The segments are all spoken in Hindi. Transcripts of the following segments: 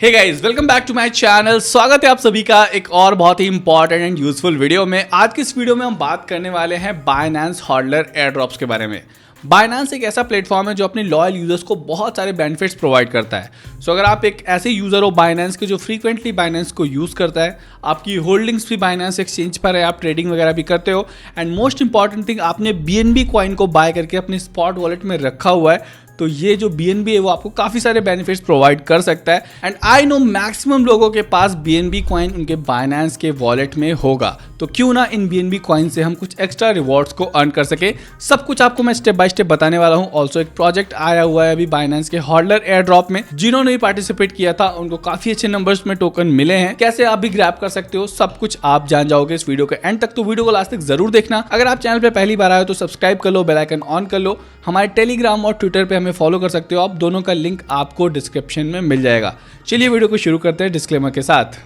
Hey guys, welcome back to my channel. स्वागत है आप सभी का एक और बहुत ही इंपॉर्टेंट एंड यूजफुल वीडियो में। आज की इस वीडियो में हम बात करने वाले हैं बाइनेंस हॉडलर एयर ड्रॉप्स के बारे में। बाइनेंस एक ऐसा प्लेटफॉर्म है जो अपने लॉयल यूजर्स को बहुत सारे बेनिफिट्स प्रोवाइड करता है। सो अगर आप एक ऐसे यूजर हो बाइनेंस के जो फ्रीक्वेंटली बाइनेंस को यूज़ करता है, आपकी होल्डिंग्स भी बाइनेंस एक्सचेंज पर है, आप ट्रेडिंग वगैरह भी करते हो, एंड मोस्ट इंपॉर्टेंट थिंग आपने BNB कॉइन को बाय करके अपने स्पॉट वॉलेट में रखा हुआ है, तो ये जो BNB है वो आपको काफ़ी सारे बेनिफिट्स प्रोवाइड कर सकता है। एंड आई नो मैक्सिमम लोगों के पास BNB कॉइन उनके बाइनेंस के वॉलेट में होगा, तो क्यों ना इन BNB कॉइन से हम कुछ एक्स्ट्रा रिवॉर्ड्स को अर्न कर सके। सब कुछ आपको मैं स्टेप बाय स्टेप बताने वाला हूँ। ऑल्सो एक प्रोजेक्ट आया हुआ है अभी बाइनेंस के हॉडलर एयर ड्रॉप में, जिन्होंने भी पार्टिसिपेट किया था उनको काफी अच्छे नंबर्स में टोकन मिले हैं। कैसे आप भी ग्रैब कर सकते हो सब कुछ आप जान जाओगे इस वीडियो के एंड तक, तो वीडियो को लास्ट तक जरूर देखना। अगर आप चैनल पे पहली बार आए हो तो सब्सक्राइब कर लो, बेल आइकन ऑन कर लो। हमारे टेलीग्राम और ट्विटर पे हमें फॉलो कर सकते हो आप, दोनों का लिंक आपको डिस्क्रिप्शन में मिल जाएगा। चलिए वीडियो को शुरू करते हैं डिस्क्लेमर के साथ।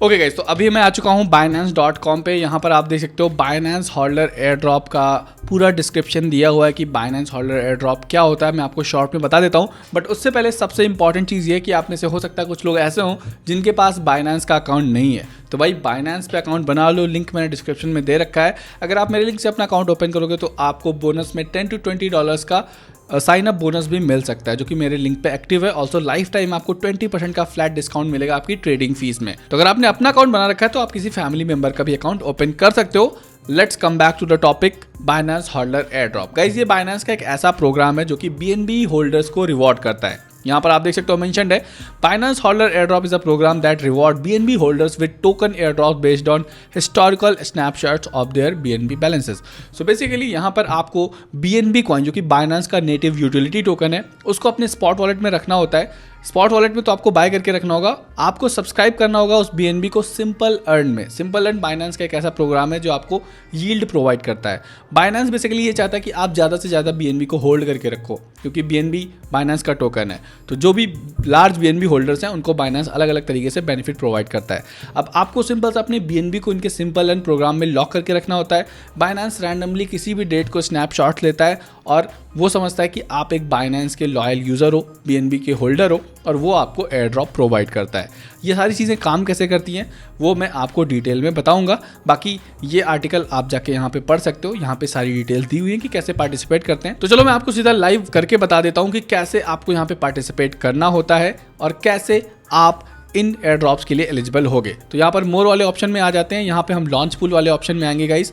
ओके गाइस, तो अभी मैं आ चुका हूँ Binance.com पे। यहाँ पर आप देख सकते हो बाइनेंस हॉडलर एयर ड्रॉप का पूरा डिस्क्रिप्शन दिया हुआ है कि बाइनेंस हॉडलर एयर ड्रॉप क्या होता है। मैं आपको शॉर्ट में बता देता हूँ, बट उससे पहले सबसे इंपॉर्टेंट चीज़ ये कि आप में से हो सकता है कुछ लोग ऐसे हों जिनके पास बाइनेंस का अकाउंट नहीं है। तो भाई बाइनेंस पे अकाउंट बना लो, लिंक मैंने डिस्क्रिप्शन में दे रखा है। अगर आप मेरे लिंक से अपना अकाउंट ओपन करोगे तो आपको बोनस में $10 to $20 का साइन अप बोनस भी मिल सकता है, जो कि मेरे लिंक पे एक्टिव है। ऑल्सो लाइफ टाइम आपको 20% का फ्लैट डिस्काउंट मिलेगा आपकी ट्रेडिंग फीस में। तो अगर आपने अपना अकाउंट बना रखा है तो आप किसी फैमिली मेंबर का भी अकाउंट ओपन कर सकते हो। Let's come back to the topic Binance HODLer air drop. Guys, ये बाइनेंस का एक ऐसा प्रोग्राम है जो कि BNB होल्डर्स को रिवॉर्ड करता है। यहाँ पर आप देख सकते हो मेंशन्ड है, Binance HODLer air drop is a program that reward BNB holders with token air drop based on historical snapshots of their BNB balances. So basically यहाँ पर आपको BNB कॉइन, जो कि बाइनेंस का नेटिव यूटिलिटी टोकन है, उसको अपने स्पॉट वॉलेट में रखना होता है। स्पॉट वॉलेट में तो आपको बाय करके रखना होगा, आपको सब्सक्राइब करना होगा उस BNB को सिंपल अर्न में। सिंपल अर्न बाइनेंस का एक ऐसा प्रोग्राम है जो आपको यील्ड प्रोवाइड करता है। बाइनेंस बेसिकली ये चाहता है कि आप ज़्यादा से ज़्यादा BNB को होल्ड करके रखो, क्योंकि BNB बाइनेंस का टोकन है। तो जो भी लार्ज BNB होल्डर्स हैं उनको बाइनेंस अलग अलग तरीके से बेनिफिट प्रोवाइड करता है। अब आपको सिंपल से अपने BNB को इनके सिंपल अर्न प्रोग्राम में लॉक करके रखना होता है। बाइनेंस रैंडमली किसी भी डेट को स्नैपशॉट लेता है और वो समझता है कि आप एक बाइनेंस के लॉयल यूज़र हो, BNB के होल्डर हो, और वो आपको एयर ड्रॉप प्रोवाइड करता है। ये सारी चीज़ें काम कैसे करती हैं वो मैं आपको डिटेल में बताऊंगा। बाकी ये आर्टिकल आप जाके यहाँ पे पढ़ सकते हो, यहाँ पे सारी डिटेल्स दी हुई हैं कि कैसे पार्टिसिपेट करते हैं। तो चलो मैं आपको सीधा लाइव करके बता देता हूँ कि कैसे आपको यहाँ पे पार्टिसिपेट करना होता है और कैसे आप इन एयर ड्रॉप्स के लिए एलिजिबल होगे। तो यहाँ पर मोर वाले ऑप्शन में आ जाते हैं, यहाँ पे हम लॉन्च पूल वाले ऑप्शन में आएंगे गाइस,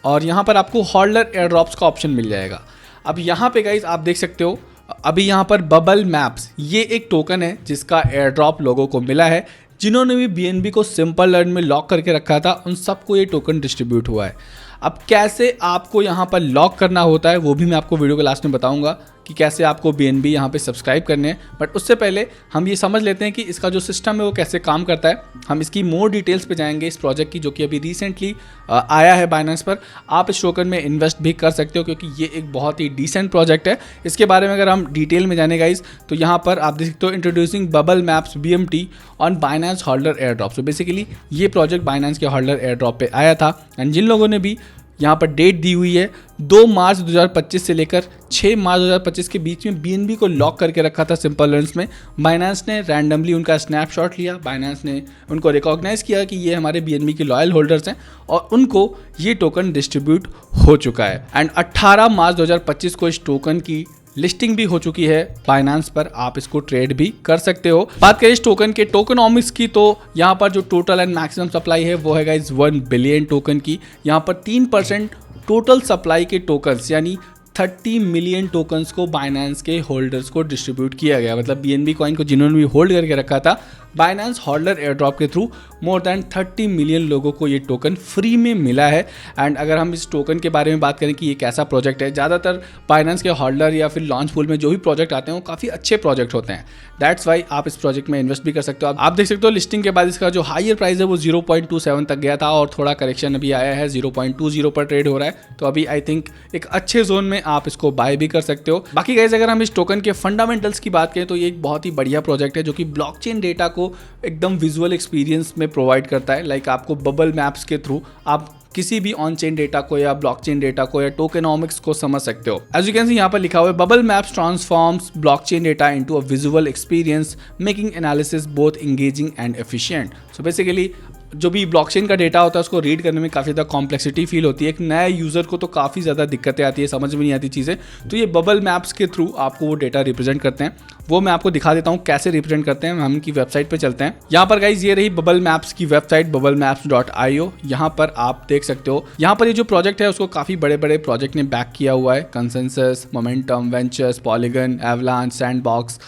और यहाँ पर आपको हॉडलर एयर ड्रॉप्स का ऑप्शन मिल जाएगा। अब यहाँ पे गाइस आप देख सकते हो अभी यहाँ पर बबल मैप्स, ये एक टोकन है जिसका एयर ड्रॉप लोगों को मिला है। जिन्होंने भी BNB को सिंपल अर्न में लॉक करके रखा था उन सबको ये टोकन डिस्ट्रीब्यूट हुआ है। अब कैसे आपको यहाँ पर लॉक करना होता है वो भी मैं आपको वीडियो के लास्ट में बताऊंगा कि कैसे आपको BNB यहाँ पे सब्सक्राइब करने हैं। बट उससे पहले हम ये समझ लेते हैं कि इसका जो सिस्टम है वो कैसे काम करता है। हम इसकी मोर डिटेल्स पे जाएंगे इस प्रोजेक्ट की, जो कि अभी रिसेंटली आया है बाइनेंस पर। आप इस टोकन में इन्वेस्ट भी कर सकते हो क्योंकि ये एक बहुत ही डिसेंट प्रोजेक्ट है। इसके बारे में अगर हम डिटेल में जाने गाइस तो यहाँ पर आप देख सकते हो introducing bubble maps BMT on Binance HODLer air drop. So basically ये प्रोजेक्ट बाइनेंस के हॉडलर एयर ड्रॉप पे आया था, एंड जिन लोगों ने भी यहाँ पर डेट दी हुई है 2 मार्च 2025 से लेकर 6 मार्च 2025 के बीच में BNB को लॉक करके रखा था सिंपल अर्न्स में, बाइनेंस ने रैंडमली उनका स्नैपशॉट लिया। बाइनेंस ने उनको रिकॉग्नाइज किया कि ये हमारे BNB के लॉयल होल्डर्स हैं और उनको ये टोकन डिस्ट्रीब्यूट हो चुका है। एंड 18 मार्च 2025 को इस टोकन की लिस्टिंग भी हो चुकी है बाइनेंस पर, आप इसको ट्रेड भी कर सकते हो। बात करें इस टोकन के टोकनॉमिक्स की तो यहाँ पर जो टोटल एंड मैक्सिमम सप्लाई है वो है गाइस 1 बिलियन टोकन की। यहाँ पर 3% टोटल सप्लाई के टोकन्स यानी 30 मिलियन टोकन्स को बाइनेंस के होल्डर्स को डिस्ट्रीब्यूट किया गया। मतलब BNB कॉइन को जिन्होंने भी होल्ड करके रखा था बाइनेंस हॉडलर एयर ड्रॉप के थ्रू मोर देन 30 मिलियन लोगों को ये टोकन फ्री में मिला है। एंड अगर हम इस टोकन के बारे में बात करें कि ये कैसा प्रोजेक्ट है, ज़्यादातर बाइनेंस के हॉडलर या फिर लॉन्च पूल में जो भी प्रोजेक्ट आते हैं वो काफ़ी अच्छे प्रोजेक्ट होते हैं। दैट्स वाई आप इस प्रोजेक्ट में इन्वेस्ट भी कर सकते हो। आप देख सकते हो लिस्टिंग के बाद इसका जो हायर प्राइस है वो 0.27 तक गया था और थोड़ा करेक्शन अभी आया है, 0.20 पर ट्रेड हो रहा है। तो अभी आई थिंक एक अच्छे जोन में आप इसको बाय भी कर सकते हो। बाकी गाइस अगर हम इस टोकन के फंडामेंटल्स की बात करें तो ये एक बहुत ही बढ़िया प्रोजेक्ट है जो कि ब्लॉकचेन डेटा को एकदम विजुअल एक्सपीरियंस में प्रोवाइड करता है। लाइक आपको बबल मैप्स के थ्रू आप किसी भी ऑन चेन डेटा को या ब्लॉकचेन डेटा को या टोकेनॉमिक्स को समझ सकते हो। एज यू कैन सी यहाँ पर लिखा हुआ है bubble maps transforms blockchain data into a visual experience making analysis both engaging and efficient. So basically जो भी ब्लॉकचेन का डेटा होता है उसको रीड करने में काफ़ी ज़्यादा कॉम्प्लेक्सिटी फील होती है। एक नया यूज़र को तो काफ़ी ज़्यादा दिक्कतें आती है, समझ में नहीं आती चीज़ें। तो ये बबल मैप्स के थ्रू आपको वो डेटा रिप्रेजेंट करते हैं। वो मैं आपको दिखा देता हूँ कैसे रिप्रेजेंट करते हैं। हम इनकी वेबसाइट पे चलते हैं। यहाँ पर गाइज ये रही बबल मैप्स की वेबसाइट bubblemapps.io। यहाँ पर आप देख सकते हो, यहाँ पर ये जो प्रोजेक्ट है उसको काफ़ी बड़े बड़े प्रोजेक्ट ने बैक किया हुआ है। Consensus, Momentum Ventures, Polygon, Avalanche, Sandbox,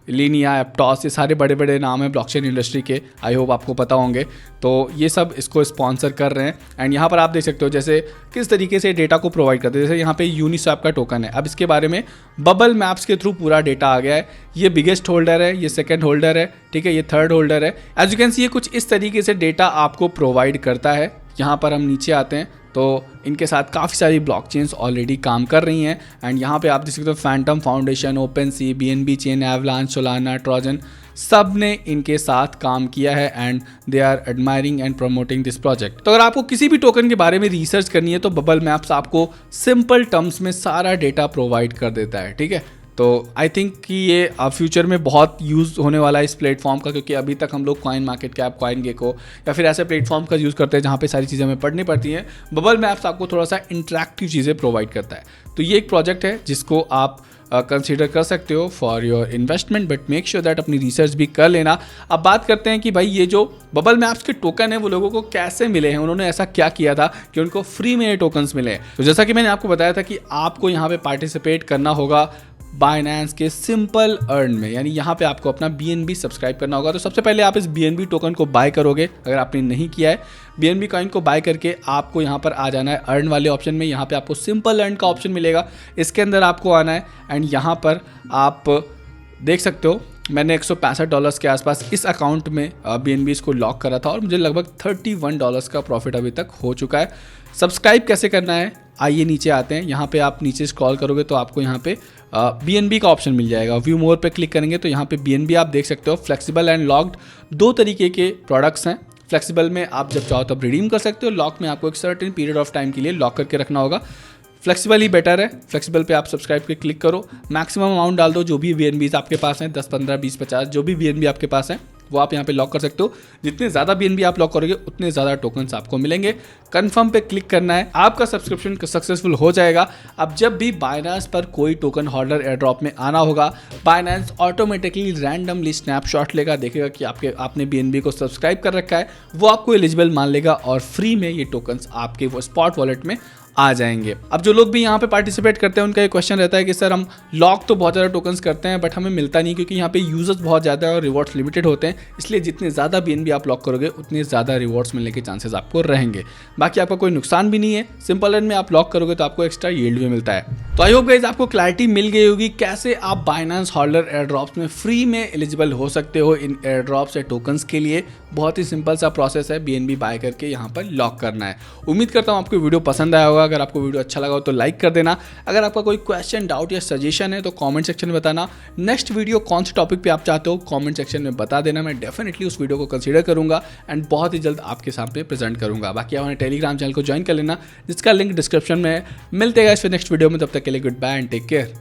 Linea, Aptos, ये सारे बड़े बड़े नाम हैं ब्लॉकचेन इंडस्ट्री के। आई होप आपको पता होंगे। तो ये सब इसको स्पॉन्सर कर रहे हैं। एंड यहाँ पर आप देख सकते हो जैसे किस तरीके से डेटा को प्रोवाइड करते हैं। जैसे यहाँ पे यूनिस्वैप का टोकन है। अब इसके बारे में बबल मैप्स के थ्रू पूरा डेटा आ गया है। ये बिगेस्ट होल्डर है, ये सेकंड होल्डर है, ठीक है, ये थर्ड होल्डर है। एज यू कैन सी ये कुछ इस तरीके से डेटा आपको प्रोवाइड करता है। यहाँ पर हम नीचे आते हैं तो इनके साथ काफ़ी सारी ब्लॉकचेन्स ऑलरेडी काम कर रही हैं। एंड यहाँ पे आप देख सकते हो Phantom Foundation, OpenSea, BNB chain, Avalanche, Solana, Trojan, सब ने इनके साथ काम किया है and they are admiring and promoting this project. तो अगर आपको किसी भी टोकन के बारे में रिसर्च करनी है तो बबल मैप्स आपको सिंपल टर्म्स में सारा डेटा प्रोवाइड कर देता है, ठीक है। तो आई थिंक कि ये फ्यूचर में बहुत यूज़ होने वाला है इस प्लेटफॉर्म का, क्योंकि अभी तक हम लोग CoinMarketCap, CoinGecko या फिर ऐसे प्लेटफॉर्म का यूज़ करते हैं जहाँ पे सारी चीज़ें हमें पढ़नी पड़ती हैं। बबल मैप्स आपको थोड़ा सा इंटरेक्टिव चीज़ें प्रोवाइड करता है। तो ये एक प्रोजेक्ट है जिसको आप कंसीडर कर सकते हो for your investment, but make sure that अपनी रिसर्च भी कर लेना। अब बात करते हैं कि भाई ये जो बबल मैप्स के टोकन है वो लोगों को कैसे मिले हैं, उन्होंने ऐसा क्या किया था कि उनको फ्री में ये टोकन्स मिले हैं। तो जैसा कि मैंने आपको बताया था कि आपको यहाँ पे पार्टिसिपेट करना होगा बाइनेंस के सिंपल अर्न में, यानी यहाँ पे आपको अपना BNB सब्सक्राइब करना होगा। तो सबसे पहले आप इस BNB टोकन को बाय करोगे। अगर आपने नहीं किया है, BNB कॉइन को बाय करके आपको यहाँ पर आ जाना है अर्न वाले ऑप्शन में। यहाँ पे आपको सिंपल अर्न का ऑप्शन मिलेगा, इसके अंदर आपको आना है। एंड यहाँ पर आप देख सकते हो मैंने $165 के आसपास इस अकाउंट में BNB को लॉक करा था और मुझे लगभग $31 का प्रॉफिट अभी तक हो चुका है। सब्सक्राइब कैसे करना है, आइए नीचे आते हैं। यहाँ पे आप नीचे स्क्रॉल करोगे तो आपको यहाँ पे BNB का ऑप्शन मिल जाएगा। व्यू मोर पे क्लिक करेंगे तो यहाँ पे BNB आप देख सकते हो। फ्लेक्सिबल एंड लॉक्ड दो तरीके के प्रोडक्ट्स हैं। फ्लेक्सिबल में आप जब चाहो तब रिडीम कर सकते हो, लॉक में आपको एक सर्टेन पीरियड ऑफ टाइम के लिए लॉक करके रखना होगा। फ्लेक्सिबल ही बेटर है। फ्लेक्सिबल पे आप सब्सक्राइब पे क्लिक करो, मैक्सिमम अमाउंट डाल दो, जो भी BNB आपके पास हैं 10, 15, 20, 50 जो भी BNB आपके पास है वो आप यहाँ पे लॉक कर सकते हो। जितने ज़्यादा BNB आप लॉक करोगे उतने ज़्यादा टोकन्स आपको मिलेंगे। कंफर्म पे क्लिक करना है, आपका सब्सक्रिप्शन सक्सेसफुल हो जाएगा। अब जब भी बाइनेंस पर कोई टोकन होल्डर एयर ड्रॉप में आना होगा, बाइनेंस ऑटोमेटिकली रैंडमली स्नैपशॉट लेगा, देखेगा कि आपने BNB को सब्सक्राइब कर रखा है, वो आपको एलिजिबल मान लेगा और फ्री में ये टोकन्स आपके वो स्पॉट वॉलेट में आ जाएंगे। अब जो लोग भी यहाँ पे पार्टिसिपेट करते हैं उनका ये क्वेश्चन रहता है कि सर हम लॉक तो बहुत ज़्यादा टोकन्स करते हैं बट हमें मिलता नहीं, क्योंकि यहाँ पे यूजर्स बहुत ज़्यादा है और रिवॉर्ड्स लिमिटेड होते हैं। इसलिए जितने ज़्यादा BNB आप लॉक करोगे उतने ज़्यादा रिवॉर्ड्स मिलने के चांसेस आपको रहेंगे। बाकी आपका कोई नुकसान भी नहीं है। सिंपल रन में आप लॉक करोगे तो आपको एक्स्ट्रा यील्ड भी मिलता है। तो आई होप गाइस आपको क्लैरिटी मिल गई होगी कैसे आप बाइनेंस होल्डर एयर ड्रॉप्स में फ्री में एलिजिबल हो सकते हो इन एयर ड्रॉप्स या टोकन्स के लिए। बहुत ही सिंपल सा प्रोसेस है, BNB बाय करके यहाँ पर लॉक करना है। उम्मीद करता हूँ आपको वीडियो पसंद आया होगा। अगर आपको वीडियो अच्छा लगा हो तो लाइक कर देना। अगर आपका कोई क्वेश्चन, डाउट या सजेशन है तो कमेंट सेक्शन में बताना। नेक्स्ट वीडियो कौन से टॉपिक पे आप चाहते हो कमेंट सेक्शन में बता देना। मैं डेफिनेटली उस वीडियो को कंसीडर करूंगा एंड बहुत ही जल्द आपके सामने प्रेजेंट करूंगा। बाकी आप हमारे टेलीग्राम चैनल को ज्वाइन कर लेना जिसका लिंक डिस्क्रिप्शन में है। मिलते हैं इस नेक्स्ट वीडियो में, तब तक के लिए goodbye and take care.